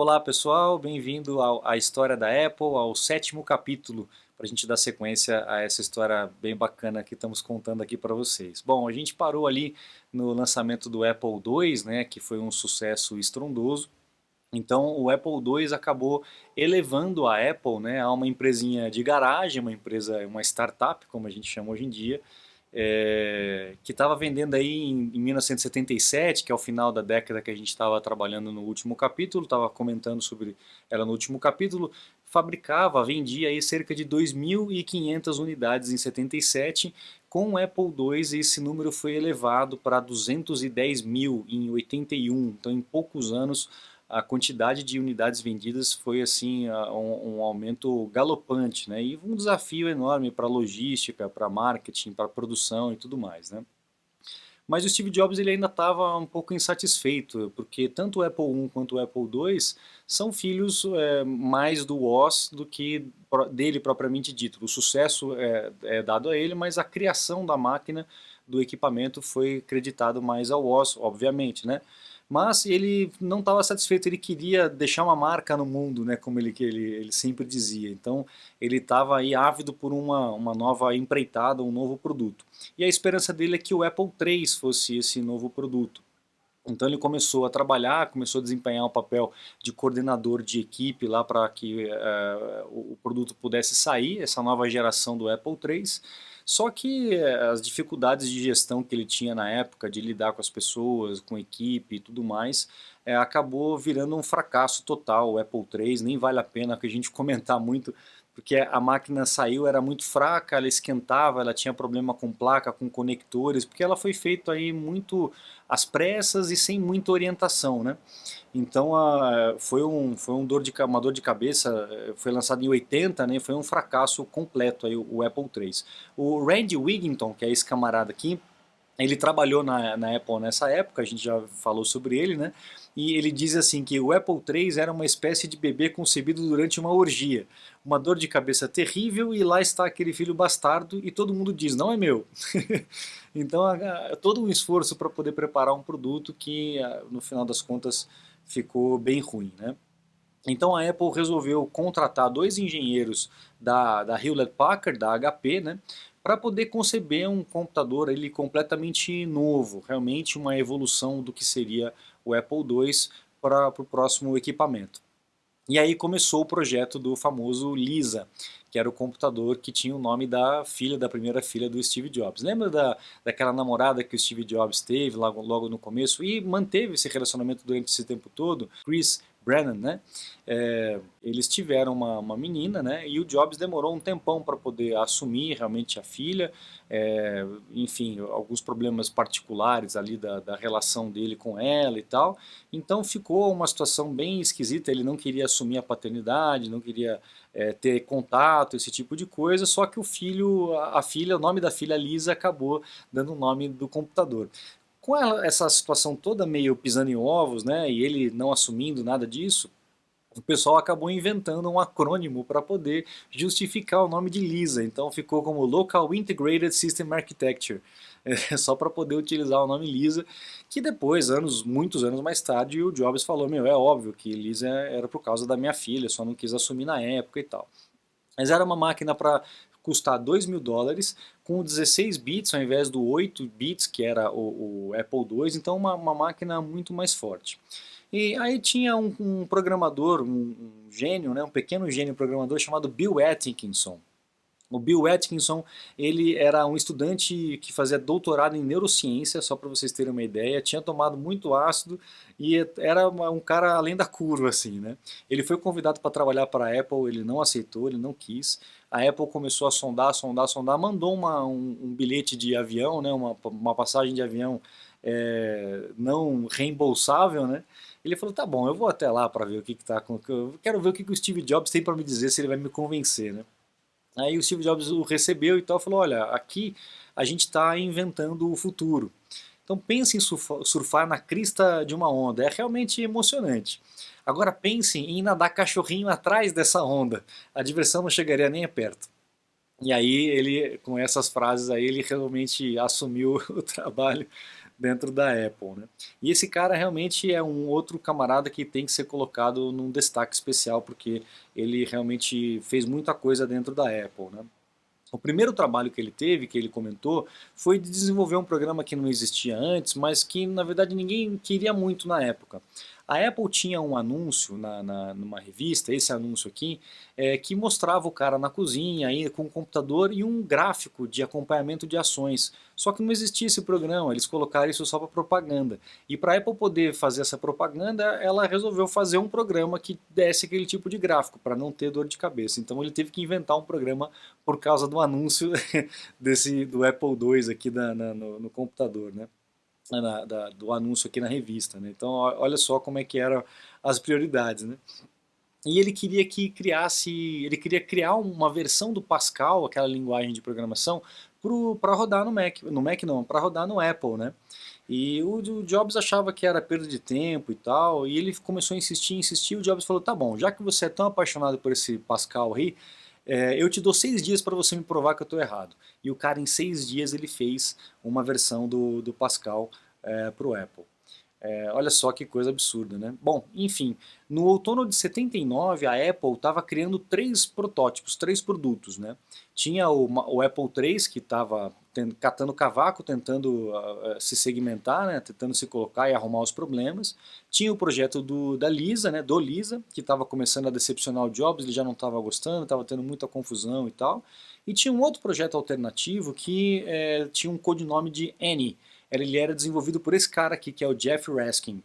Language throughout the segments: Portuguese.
Olá pessoal, bem-vindo à história da Apple, ao sétimo capítulo, para a gente dar sequência a essa história bem bacana que estamos contando aqui para vocês. Bom, a gente parou ali no lançamento do Apple II, né, que foi um sucesso estrondoso. Então o Apple II acabou elevando a Apple, né, a uma empresinha de garagem, uma startup, como a gente chama hoje em dia, que estava vendendo aí em 1977, que é o final da década que a gente estava trabalhando no último capítulo, estava comentando sobre ela no último capítulo, vendia aí cerca de 2.500 unidades em 77. Com o Apple II esse número foi elevado para 210 mil em 81, então em poucos anos a quantidade de unidades vendidas foi assim um aumento galopante, né? E um desafio enorme para logística, para marketing, para produção e tudo mais, né? Mas o Steve Jobs ele ainda estava um pouco insatisfeito, porque tanto o Apple I quanto o Apple II são filhos mais do Woz do que dele propriamente dito. O sucesso é dado a ele, mas a criação da máquina, do equipamento, foi creditado mais ao Woz, obviamente, né? Mas ele não estava satisfeito, ele queria deixar uma marca no mundo, né, como ele sempre dizia. Então ele estava aí ávido por uma nova empreitada, um novo produto. E a esperança dele é que o Apple III fosse esse novo produto. Então ele começou a trabalhar, começou a desempenhar o papel de coordenador de equipe lá para que o produto pudesse sair, essa nova geração do Apple III. Só que as dificuldades de gestão que ele tinha na época, de lidar com as pessoas, com a equipe e tudo mais, acabou virando um fracasso total o Apple III, nem vale a pena que a gente comentar muito, porque a máquina saiu, era muito fraca, ela esquentava, ela tinha problema com placa, com conectores, porque ela foi feita aí muito às pressas e sem muita orientação, né? Então uma dor de cabeça, foi lançado em 80, né? Foi um fracasso completo aí o Apple III. O Randy Wigington, que é esse camarada aqui, ele trabalhou na Apple nessa época, a gente já falou sobre ele, né? E ele diz assim que o Apple III era uma espécie de bebê concebido durante uma orgia. Uma dor de cabeça terrível e lá está aquele filho bastardo e todo mundo diz, não é meu. Então todo um esforço para poder preparar um produto que no final das contas ficou bem ruim, né? Então a Apple resolveu contratar dois engenheiros da Hewlett Packard, da HP, né, para poder conceber um computador ele completamente novo, realmente uma evolução do que seria o Apple II para o próximo equipamento. E aí começou o projeto do famoso Lisa, que era o computador que tinha o nome da primeira filha do Steve Jobs. Lembra daquela namorada que o Steve Jobs teve logo no começo e manteve esse relacionamento durante esse tempo todo? Chris Brennan, né? Eles tiveram uma menina, né? E o Jobs demorou um tempão para poder assumir realmente a filha, enfim, alguns problemas particulares ali da relação dele com ela e tal. Então ficou uma situação bem esquisita, ele não queria assumir a paternidade, não queria ter contato, esse tipo de coisa, só que o nome da filha Lisa acabou dando o nome do computador. Com essa situação toda meio pisando em ovos, né, e ele não assumindo nada disso, o pessoal acabou inventando um acrônimo para poder justificar o nome de Lisa. Então ficou como Local Integrated System Architecture, só para poder utilizar o nome Lisa, que depois, muitos anos mais tarde, o Jobs falou, meu, é óbvio que Lisa era por causa da minha filha, só não quis assumir na época e tal. Mas era uma máquina para custar $2.000, com 16 bits ao invés do 8 bits que era o Apple II, então uma máquina muito mais forte. E aí tinha um programador, um gênio, né, um pequeno gênio programador chamado Bill Atkinson. O Bill Atkinson, ele era um estudante que fazia doutorado em neurociência, só para vocês terem uma ideia, tinha tomado muito ácido e era um cara além da curva, assim, né? Ele foi convidado para trabalhar para a Apple, ele não aceitou, ele não quis. A Apple começou a sondar, mandou um bilhete de avião, né, uma passagem de avião não reembolsável, né? Ele falou, tá bom, eu vou até lá para ver o que tá, eu quero ver o que o Steve Jobs tem para me dizer, se ele vai me convencer, né? Aí o Steve Jobs o recebeu e tal, falou, olha, aqui a gente está inventando o futuro. Então pense em surfar na crista de uma onda, é realmente emocionante. Agora pense em nadar cachorrinho atrás dessa onda, a diversão não chegaria nem a perto. E aí ele, com essas frases aí, ele realmente assumiu o trabalho dentro da Apple, né? E esse cara realmente é um outro camarada que tem que ser colocado num destaque especial, porque ele realmente fez muita coisa dentro da Apple, né? O primeiro trabalho que ele teve, que ele comentou, foi de desenvolver um programa que não existia antes, mas que na verdade ninguém queria muito na época. A Apple tinha um anúncio numa revista, esse anúncio aqui, que mostrava o cara na cozinha aí, com um computador e um gráfico de acompanhamento de ações. Só que não existia esse programa, eles colocaram isso só para propaganda. E para a Apple poder fazer essa propaganda, ela resolveu fazer um programa que desse aquele tipo de gráfico, para não ter dor de cabeça. Então ele teve que inventar um programa por causa do anúncio do Apple II aqui no computador, né? Do anúncio aqui na revista, né? Então olha só como é que eram as prioridades, né? E ele queria ele queria criar uma versão do Pascal, aquela linguagem de programação, para rodar no Mac não, para rodar no Apple, né? E o Jobs achava que era perda de tempo e tal, e ele começou a insistir, insistir, o Jobs falou, tá bom, já que você é tão apaixonado por esse Pascal aí, eu te dou 6 dias para você me provar que eu estou errado. E o cara em 6 dias ele fez uma versão do Pascal para o Apple. Olha só que coisa absurda, né? Bom, enfim, no outono de 79 a Apple estava criando 3 protótipos, 3 produtos, né? Tinha o Apple III que estava catando cavaco, tentando se segmentar, né? Tentando se colocar e arrumar os problemas. Tinha o projeto da Lisa, né? Do Lisa, que estava começando a decepcionar o Jobs, ele já não estava gostando, estava tendo muita confusão e tal. E tinha um outro projeto alternativo que tinha um codinome de Annie. Ele era desenvolvido por esse cara aqui, que é o Jeff Raskin.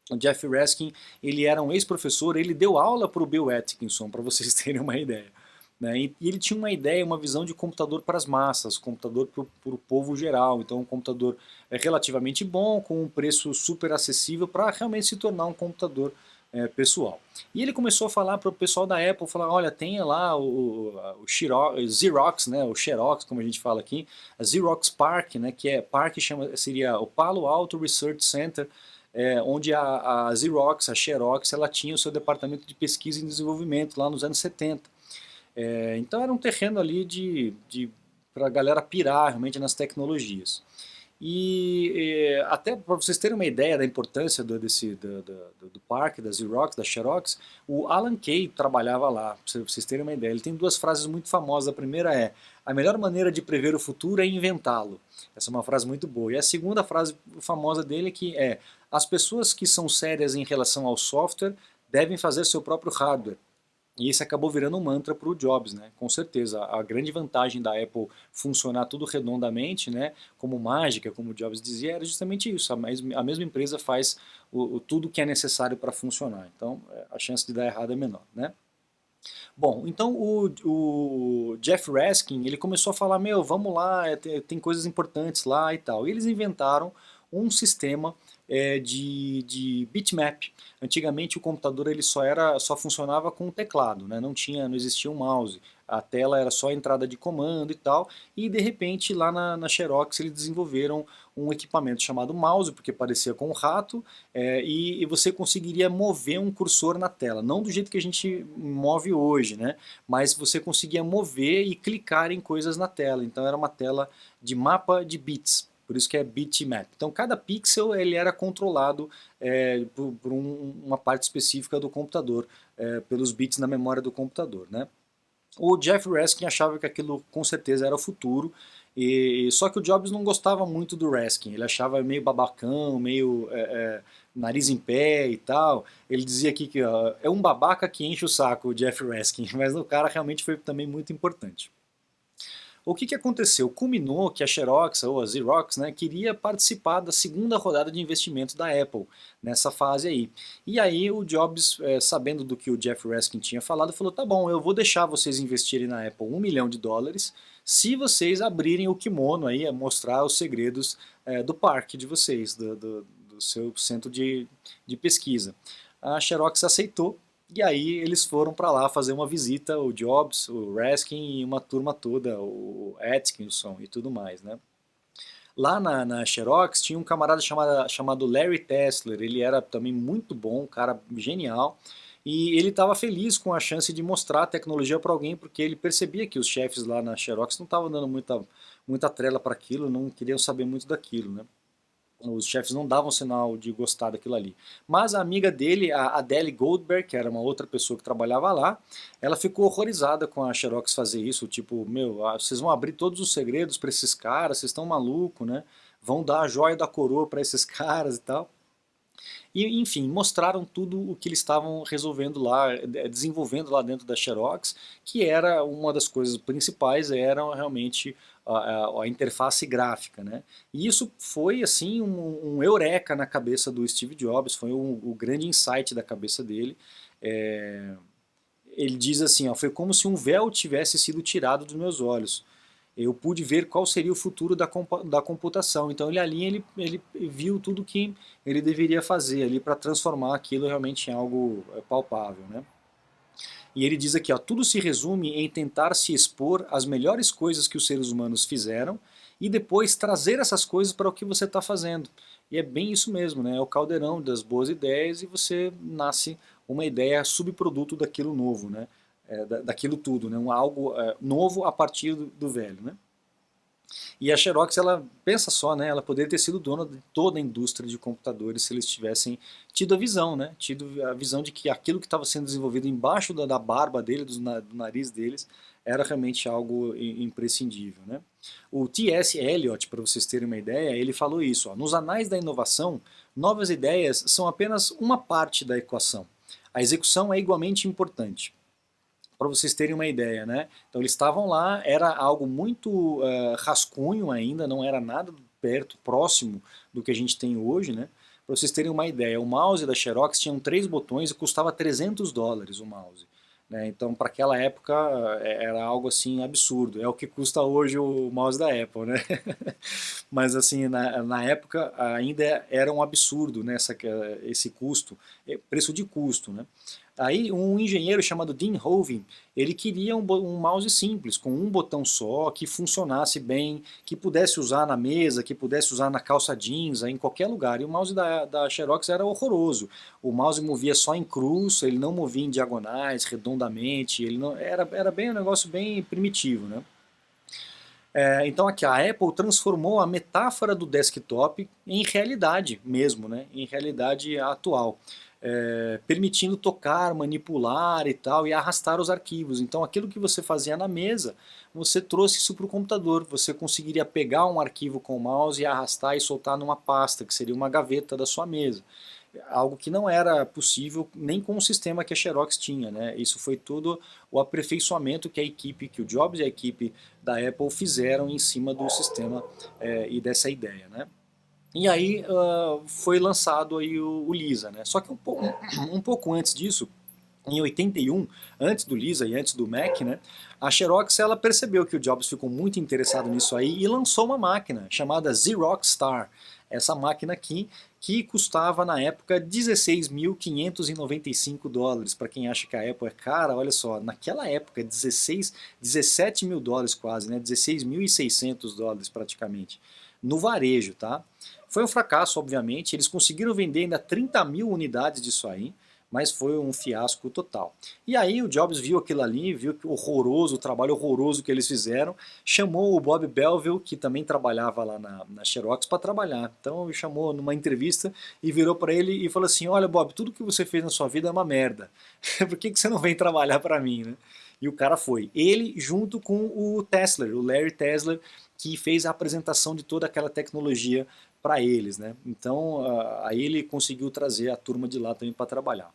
O Jeff Raskin, ele era um ex-professor, ele deu aula para o Bill Atkinson, para vocês terem uma ideia. Né? E ele tinha uma ideia, uma visão de computador para as massas, computador para o povo geral. Então um computador relativamente bom, com um preço super acessível para realmente se tornar um computador pessoal. E ele começou a falar para o pessoal da Apple, falar, olha, tenha lá o Xerox, né, o Xerox, como a gente fala aqui, a Xerox PARC, né, que é PARC seria o Palo Alto Research Center, onde a Xerox, a Xerox, ela tinha o seu departamento de pesquisa e desenvolvimento lá nos anos 70. Então era um terreno ali para a galera pirar realmente nas tecnologias. E até para vocês terem uma ideia da importância do parque, da Xerox, da Xerox, o Alan Kay trabalhava lá, para vocês terem uma ideia. Ele tem 2 frases muito famosas. A primeira é: a melhor maneira de prever o futuro é inventá-lo. Essa é uma frase muito boa. E a segunda frase famosa dele que é: as pessoas que são sérias em relação ao software devem fazer seu próprio hardware. E esse acabou virando um mantra para o Jobs, né? Com certeza. A grande vantagem da Apple funcionar tudo redondamente, né? Como mágica, como o Jobs dizia, era justamente isso. A mesma empresa faz tudo que é necessário para funcionar. Então, a chance de dar errado é menor, né? Bom, então o Jeff Raskin, ele começou a falar, meu, vamos lá, tem coisas importantes lá e tal. E eles inventaram um sistema de bitmap. Antigamente o computador ele só funcionava com o teclado, né? Não existia um mouse. A tela era só entrada de comando e tal. E de repente lá na Xerox eles desenvolveram um equipamento chamado mouse, porque parecia com um rato, e você conseguiria mover um cursor na tela. Não do jeito que a gente move hoje, né? Mas você conseguia mover e clicar em coisas na tela. Então era uma tela de mapa de bits. Por isso que é bitmap. Então cada pixel ele era controlado por uma parte específica do computador, pelos bits na memória do computador, né? O Jeff Raskin achava que aquilo com certeza era o futuro, só que o Jobs não gostava muito do Raskin, ele achava meio babacão, meio nariz em pé e tal. Ele dizia aqui que é um babaca que enche o saco, o Jeff Raskin, mas o cara realmente foi também muito importante. O que aconteceu? Culminou que a Xerox, ou a Xerox, né, queria participar da segunda rodada de investimento da Apple, nessa fase aí. E aí o Jobs, sabendo do que o Jeff Raskin tinha falado, falou, tá bom, eu vou deixar vocês investirem na Apple US$ 1 milhão, se vocês abrirem o kimono aí, a mostrar os segredos do parque de vocês, do seu centro de pesquisa. A Xerox aceitou, e aí eles foram para lá fazer uma visita, o Jobs, o Raskin e uma turma toda, o Atkinson e tudo mais, né? Lá na Xerox tinha um camarada chamado Larry Tesler, ele era também muito bom, um cara genial, E ele estava feliz com a chance de mostrar a tecnologia para alguém, porque ele percebia que os chefes lá na Xerox não estavam dando muita trela para aquilo, não queriam saber muito daquilo, né? Os chefes não davam sinal de gostar daquilo ali. Mas a amiga dele, a Adele Goldberg, que era uma outra pessoa que trabalhava lá, ela ficou horrorizada com a Xerox fazer isso, tipo, meu, vocês vão abrir todos os segredos para esses caras, vocês estão malucos, né? Vão dar a joia da coroa para esses caras e tal. E, enfim, mostraram tudo o que eles estavam resolvendo lá, desenvolvendo lá dentro da Xerox, que era uma das coisas principais, era realmente a interface gráfica, né? E isso foi, assim, um eureka na cabeça do Steve Jobs, foi o grande insight da cabeça dele. É, ele diz assim, ó, foi como se um véu tivesse sido tirado dos meus olhos. Eu pude ver qual seria o futuro da computação. Então ele viu tudo que ele deveria fazer ali para transformar aquilo realmente em algo palpável, né? E ele diz aqui, ó, tudo se resume em tentar se expor às melhores coisas que os seres humanos fizeram e depois trazer essas coisas para o que você está fazendo. E é bem isso mesmo, né? É o caldeirão das boas ideias e você nasce uma ideia subproduto daquilo novo, né? Daquilo tudo, né? Algo novo a partir do velho, né? E a Xerox, ela pensa só, né? Ela poderia ter sido dona de toda a indústria de computadores se eles tivessem tido a visão, né? Tido a visão de que aquilo que estava sendo desenvolvido embaixo da barba dele, do nariz deles, era realmente algo imprescindível, né? O T.S. Eliot, para vocês terem uma ideia, ele falou isso, ó, nos anais da inovação, novas ideias são apenas uma parte da equação. A execução é igualmente importante, para vocês terem uma ideia, né? Então eles estavam lá, era algo muito rascunho ainda, não era nada perto, próximo do que a gente tem hoje, né? Para vocês terem uma ideia, o mouse da Xerox tinha 3 botões e custava $300 o mouse. Né? Então, para aquela época, era algo assim absurdo. É o que custa hoje o mouse da Apple, né? Mas assim, na época ainda era um absurdo, né, esse custo, preço de custo, né? Aí um engenheiro chamado Dean Hoving, ele queria um mouse simples, com um botão só, que funcionasse bem, que pudesse usar na mesa, que pudesse usar na calça jeans, em qualquer lugar. E o mouse da Xerox era horroroso. O mouse movia só em cruz, ele não movia em diagonais, redondamente, ele não, era bem um negócio bem primitivo, né? Então aqui a Apple transformou a metáfora do desktop em realidade mesmo, né? Em realidade atual, permitindo tocar, manipular e tal, e arrastar os arquivos. Então aquilo que você fazia na mesa, você trouxe isso para o computador. Você conseguiria pegar um arquivo com o mouse e arrastar e soltar numa pasta, que seria uma gaveta da sua mesa. Algo que não era possível nem com o sistema que a Xerox tinha, né? Isso foi tudo o aperfeiçoamento que a equipe, que o Jobs e a equipe da Apple fizeram em cima do sistema e dessa ideia, né? E aí foi lançado aí o Lisa, né? Só que um pouco antes disso, em 81, antes do Lisa e antes do Mac, né, a Xerox ela percebeu que o Jobs ficou muito interessado nisso aí e lançou uma máquina chamada Xerox Star. Essa máquina aqui que custava na época $16.595. Para quem acha que a Apple é cara, olha só, naquela época 17 mil dólares quase, né, $16.600 praticamente, no varejo, tá? Foi um fracasso, obviamente, eles conseguiram vender ainda 30 mil unidades disso aí, mas foi um fiasco total. E aí o Jobs viu aquilo ali, viu que horroroso, o trabalho horroroso que eles fizeram, chamou o Bob Belville, que também trabalhava lá na Xerox, para trabalhar. Então ele chamou numa entrevista e virou para ele e falou assim, olha Bob, tudo que você fez na sua vida é uma merda, por que você não vem trabalhar para mim, né? E o cara foi. Ele junto com o Tesler, o Larry Tesler, que fez a apresentação de toda aquela tecnologia para eles, né? Então aí ele conseguiu trazer a turma de lá também para trabalhar.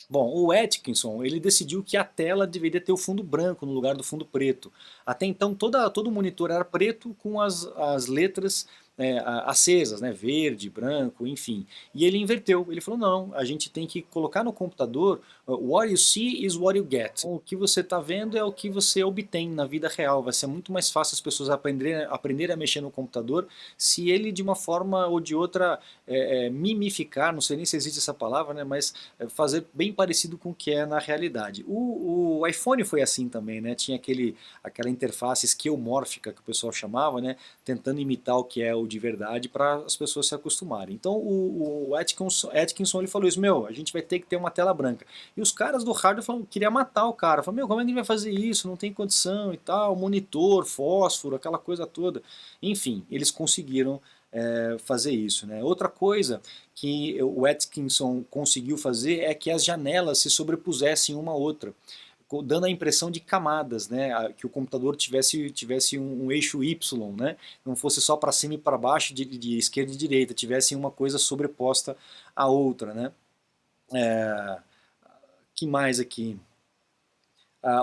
Bom, o Atkinson, ele decidiu que a tela deveria ter o fundo branco no lugar do fundo preto. Até então todo o monitor era preto com as letras acesas, né? Verde, branco, enfim. E ele inverteu, ele falou não, a gente tem que colocar no computador what you see is what you get. O que você está vendo é o que você obtém na vida real. Vai ser muito mais fácil as pessoas aprenderem a mexer no computador se ele de uma forma ou de outra mimificar, não sei nem se existe essa palavra, né? Mas fazer bem parecido com o que é na realidade. O iPhone foi assim também, né? Tinha aquela interface esquemórfica que o pessoal chamava, né? Tentando imitar o que é o de verdade para as pessoas se acostumarem. Então o Atkinson ele falou isso, meu, a gente vai ter que ter uma tela branca. E os caras do hardware falaram, queria matar o cara, falaram, meu, como é que a gente vai fazer isso? Não tem condição e tal, monitor, fósforo, aquela coisa toda. Enfim, eles conseguiram fazer isso, né? Outra coisa que o Atkinson conseguiu fazer é que as janelas se sobrepusessem uma à outra, dando a impressão de camadas, né, que o computador tivesse um eixo Y, né, não fosse só para cima e para baixo, de esquerda e direita, tivesse uma coisa sobreposta à outra, né. Que mais aqui?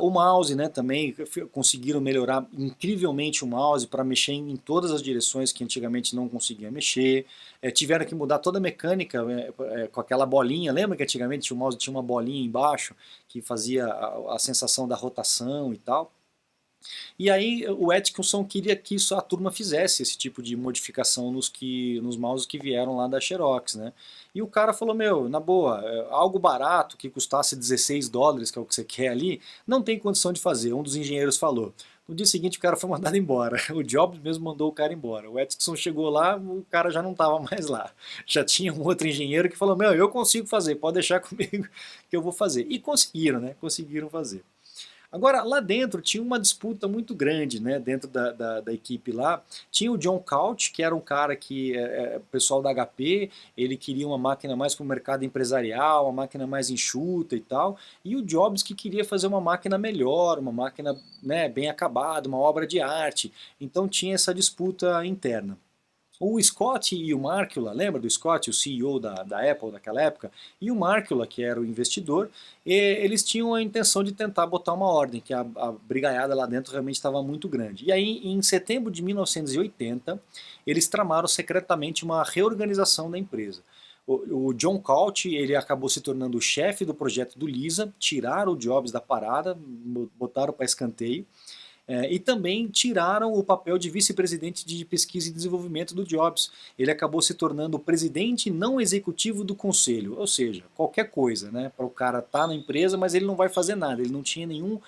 O mouse, né, também conseguiram melhorar incrivelmente o mouse para mexer em todas as direções que antigamente não conseguia mexer. Tiveram que mudar toda a mecânica com aquela bolinha. Lembra que antigamente o mouse tinha uma bolinha embaixo que fazia a sensação da rotação e tal? E aí o Atkinson queria que a turma fizesse esse tipo de modificação nos mouses que vieram lá da Xerox, né? E o cara falou, meu, na boa, algo barato que custasse $16, que é o que você quer ali, não tem condição de fazer, um dos engenheiros falou. No dia seguinte o cara foi mandado embora, o Jobs mesmo mandou o cara embora. O Atkinson chegou lá, o cara já não estava mais lá. Já tinha um outro engenheiro que falou, meu, eu consigo fazer, pode deixar comigo que eu vou fazer. E conseguiram, né? Conseguiram fazer. Agora, lá dentro tinha uma disputa muito grande, né, dentro da equipe lá. Tinha o John Couch, que era um cara que, pessoal da HP, ele queria uma máquina mais para o mercado empresarial, uma máquina mais enxuta e tal. E o Jobs que queria fazer uma máquina melhor, uma máquina, né, bem acabada, uma obra de arte. Então tinha essa disputa interna. O Scott e o Markula, lembra do Scott, o CEO da Apple daquela época? E o Markula, que era o investidor, eles tinham a intenção de tentar botar uma ordem, que a brigaiada lá dentro realmente estava muito grande. E aí, em setembro de 1980, eles tramaram secretamente uma reorganização da empresa. O John Couch, ele acabou se tornando o chefe do projeto do Lisa, tiraram o Jobs da parada, botaram para escanteio. E também tiraram o papel de vice-presidente de pesquisa e desenvolvimento do Jobs. Ele acabou se tornando o presidente não executivo do conselho, ou seja, qualquer coisa, né, para o cara estar na empresa, mas ele não vai fazer nada, ele não tinha nenhum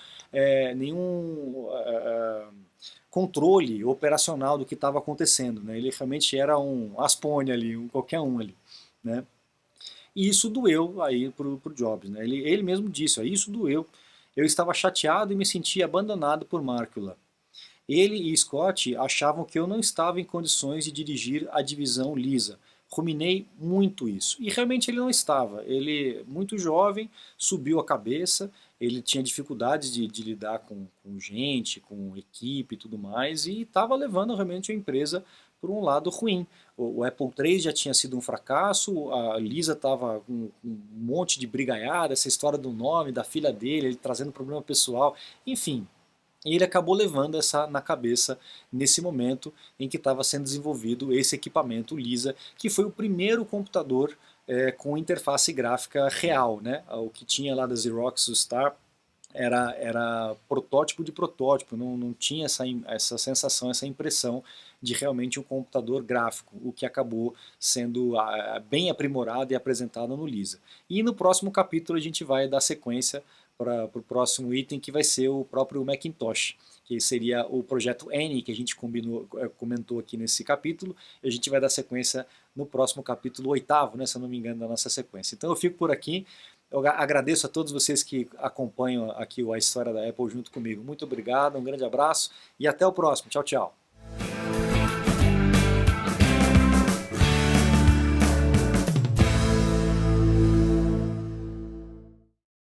controle operacional do que estava acontecendo, né, ele realmente era um Aspone ali, qualquer um ali, né. E isso doeu aí pro Jobs, né, ele mesmo disse, isso doeu. Eu estava chateado e me sentia abandonado por Markula. Ele e Scott achavam que eu não estava em condições de dirigir a divisão Lisa. Ruminei muito isso. E realmente ele não estava. Ele, muito jovem, subiu a cabeça, ele tinha dificuldades de lidar com gente, com equipe e tudo mais, e estava levando realmente a empresa por um lado ruim. O Apple III já tinha sido um fracasso, a Lisa estava com um monte de brigaiada, essa história do nome, da filha dele, ele trazendo problema pessoal, enfim. E ele acabou levando essa na cabeça nesse momento em que estava sendo desenvolvido esse equipamento Lisa, que foi o primeiro computador com interface gráfica real, né? O que tinha lá da Xerox, o Star, era protótipo de protótipo, não tinha essa sensação, essa impressão de realmente um computador gráfico, o que acabou sendo bem aprimorado e apresentado no Lisa. E no próximo capítulo a gente vai dar sequência para o próximo item, que vai ser o próprio Macintosh, que seria o projeto N, que a gente comentou aqui nesse capítulo, e a gente vai dar sequência no próximo capítulo, 8º, né, se eu não me engano, da nossa sequência. Então eu fico por aqui. Eu agradeço a todos vocês que acompanham aqui a história da Apple junto comigo. Muito obrigado, um grande abraço e até o próximo. Tchau, tchau.